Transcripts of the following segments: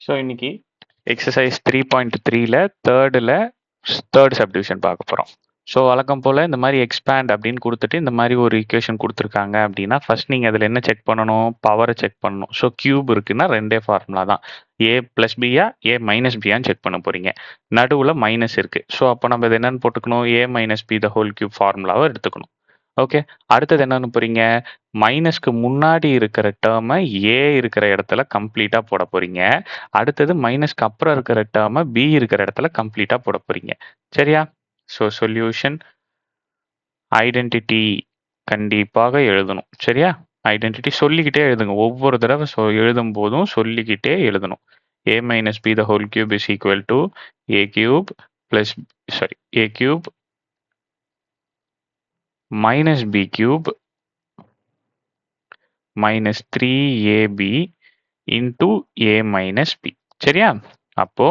So இன்னைக்கு exercise 3.3ல third subdivision பார்க்க போகிறோம். ஸோ வழக்கம் போல் இந்த மாதிரி எக்ஸ்பேண்ட் அப்படின்னு கொடுத்துட்டு இந்த மாதிரி ஒரு ஈக்குவேஷன் கொடுத்துருக்காங்க அப்படின்னா ஃபர்ஸ்ட் நீங்கள் அதில் என்ன செக் பண்ணணும், பவரை செக் பண்ணணும். ஸோ கியூப் இருக்குன்னா ரெண்டே ஃபார்முலா தான், ஏ ப்ளஸ் பியா ஏ மைனஸ் பியான்னு செக் பண்ண போகிறீங்க. நடுவில் மைனஸ் இருக்குது. ஸோ அப்போ நம்ம இது என்னென்னு போட்டுக்கணும், A minus B the whole cube ஃபார்முலாவை எடுத்துக்கணும். ஓகே, அடுத்தது என்னன்னு போறீங்க, மைனஸ்க்கு முன்னாடி இருக்கிற டேர்மை ஏ இருக்கிற இடத்துல கம்ப்ளீட்டா போட போறீங்க. அடுத்தது மைனஸ்க்கு அப்புறம் இருக்கிற டேர்மை பி இருக்கிற இடத்துல கம்ப்ளீட்டா போட போறீங்க. சரியா? ஸோ சொல்யூஷன் ஐடென்டிட்டி கண்டிப்பாக எழுதணும். சரியா? ஐடென்டிட்டி சொல்லிக்கிட்டே எழுதுங்க. ஒவ்வொரு தடவை எழுதும் போதும் சொல்லிக்கிட்டே எழுதணும். A minus B the whole cube is equal to A cube plus A cube minus b cube minus 3ab into a minus b. சரியா? அப்போ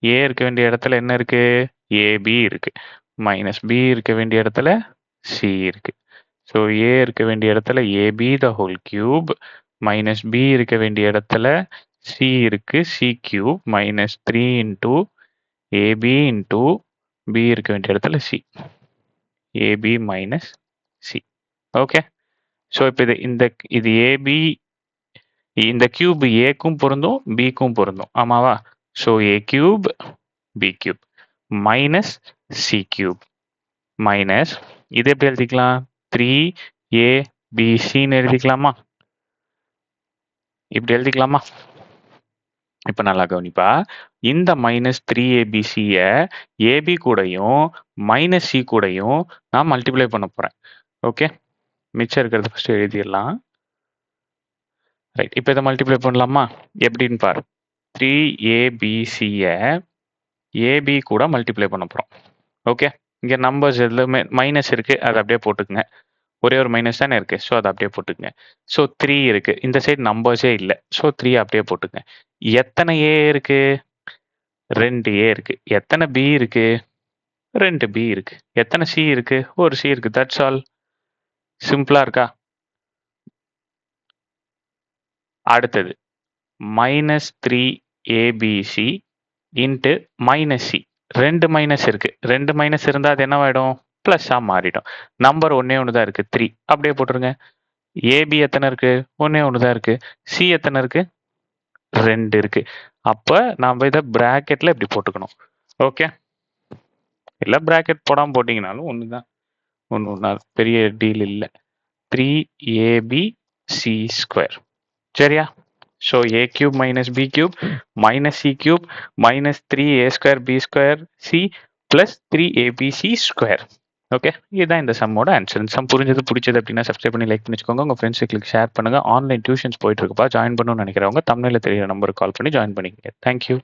a இருக்க வேண்டிய இடத்துல என்ன இருக்கு, ab இருக்கு. minus b இருக்க வேண்டிய இடத்துல c இருக்கு. ஸோ a இருக்க வேண்டிய இடத்துல ab the whole cube minus b இருக்க வேண்டிய இடத்துல c இருக்கு, c cube minus 3 into ab into b இருக்க வேண்டிய இடத்துல c, ab minus c. Okay, so இப்போ இது ஏபி, இந்த கியூப் ஏக்கும் பொருந்தும் பிக்கும் பொருந்தும், ஆமாவா? So A cube B cube minus C cube minus இது எப்படி எழுதிக்கலாம், 3abcன்னு எழுதிக்கலாமா? இப்படி எழுதிக்கலாமா? இப்போ நல்லா கவனிப்பா, இந்த மைனஸ் 3abcயை ஏபி கூடயும் மைனஸ் சி கூடயும் நான் மல்டிப்ளை பண்ண போறேன். ஓகே, மிச்சம் இருக்கிறத ஃபர்ஸ்ட் எழுதிடலாம். ரைட், இப்போ இதை மல்டிப்ளை பண்ணலாமா? எப்படின்னு பாரு, 3abcயை ஏபி கூட மல்டிப்ளை பண்ண போகிறோம். ஓகே, இங்கே நம்பர்ஸ் எதுவுமே மைனஸ் இருக்குது, அதை அப்படியே போட்டுக்குங்க. ஒரே ஒரு மைனஸ் தானே இருக்குது, ஸோ அதை அப்படியே போட்டுக்குங்க. ஸோ 3 இருக்குது, இந்த சைடு நம்பர்ஸே இல்லை, ஸோ 3 அப்படியே போட்டுக்குங்க. எத்தனை ஏ இருக்குது, 2 ஏ இருக்குது. எத்தனை பி இருக்குது, 2 பி இருக்குது. எத்தனை சி இருக்குது, ஒரு சி இருக்குது. That's all. சிம்பிளா இருக்கா? அடுத்தது minus 3abc into minus C. 2 minus இருக்கு, 2 மைனஸ் இருந்தால் அது என்னவாயிடும், ப்ளஸ்ஸாக மாறிடும். நம்பர் ஒன்னே ஒன்று தான் இருக்கு, 3 அப்படியே போட்டுருங்க. ஏபி எத்தனை இருக்கு, ஒன்னே ஒன்று தான் இருக்கு. சி எத்தனை இருக்கு, 2 இருக்கு. அப்போ நாம் இதை பிராக்கெட்ல இப்படி போட்டுக்கணும். ஓகே, இல்லை பிராக்கெட் போடாமல் போட்டிங்கனாலும் ஒன்று தான், ஒன்று பெரிய டீல் இல்லை. 3abc square. சரியா? So a cube minus b cube minus c cube minus 3a square b square c plus 3abc square. Okay, இதுதான் இந்த சம்மோட ஆன்சர். இந்த சம் பிடிச்சது அப்படின்னா சப்ஸ்கிரைப் பண்ணி லைக் பண்ணி வச்சுக்கோங்க. உங்கள் ஃப்ரெண்ட்ஸுக்கு ஷேர் பண்ணுங்கள். ஆன்லைன் டியூஷன்ஸ் போயிட்டு இருக்குப்பா, ஜாயின் பண்ணணும்னு நினைக்கிறவங்க தமிழில் தெரியிற நம்பருக்கு கால் பண்ணி ஜாயின் பண்ணிக்கங்க. தேங்க்யூ.